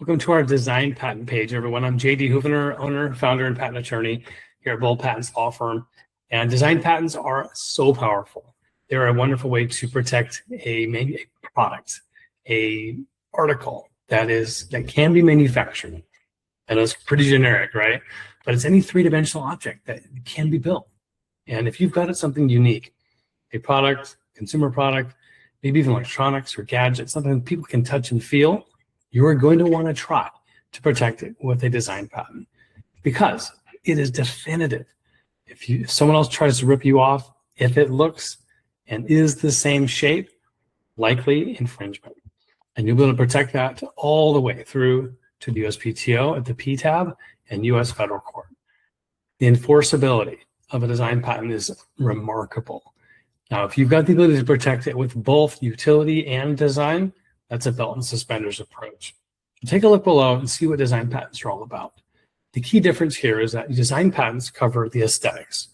Welcome to our design patent page, everyone. I'm JD Houvener, owner, founder, and patent attorney here at Bold Patents Law Firm. And design patents are so powerful. They're a wonderful way to protect maybe a product, a article that can be manufactured. And it's pretty generic, right? But it's any three-dimensional object that can be built. And if you've got something unique, a product, consumer product, maybe even electronics or gadgets, something that people can touch and feel, you are going to want to try to protect it with a design patent because it is definitive. If someone else tries to rip you off, if it looks and is the same shape, likely infringement. And you'll be able to protect that all the way through to the USPTO at the PTAB and US federal court. The enforceability of a design patent is remarkable. Now, if you've got the ability to protect it with both utility and design, that's a belt and suspenders approach. So take a look below and see what design patents are all about. The key difference here is that design patents cover the aesthetics.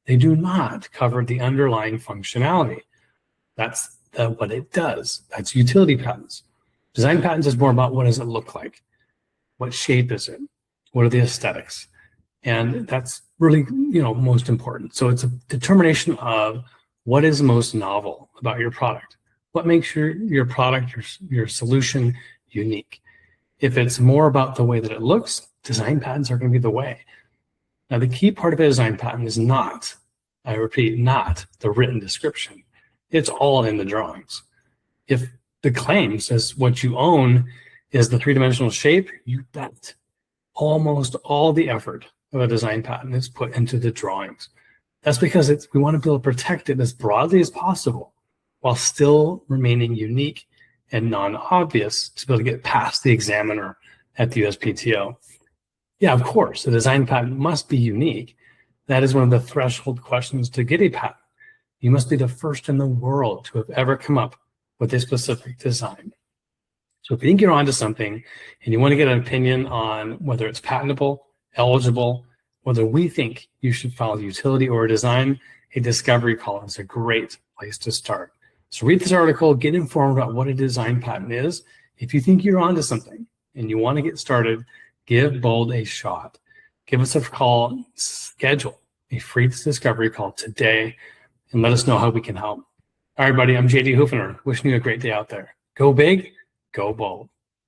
They do not cover the underlying functionality. That's what it does. That's utility patents. Design patents is more about what does it look like? What shape is it? What are the aesthetics? And that's really, most important. So it's a determination of what is most novel about your product. What makes your product, your solution unique? If it's more about the way that it looks, design patents are going to be the way. Now, the key part of a design patent is not, I repeat, not the written description. It's all in the drawings. If the claim says what you own is the three-dimensional shape, you bet almost all the effort of a design patent is put into the drawings. That's because we want to be able to protect it as broadly as possible while still remaining unique and non-obvious to be able to get past the examiner at the USPTO. Yeah, of course, a design patent must be unique. That is one of the threshold questions to get a patent. You must be the first in the world to have ever come up with a specific design. So if you think you're onto something and you want to get an opinion on whether it's patentable, eligible, whether we think you should file a utility or a design, a discovery call is a great place to start. So read this article, get informed about what a design patent is. If you think you're onto something and you want to get started, give Bold a shot. Give us a call, schedule a free discovery call today, and let us know how we can help. All right, buddy, I'm JD Houvener, wishing you a great day out there. Go big, go bold.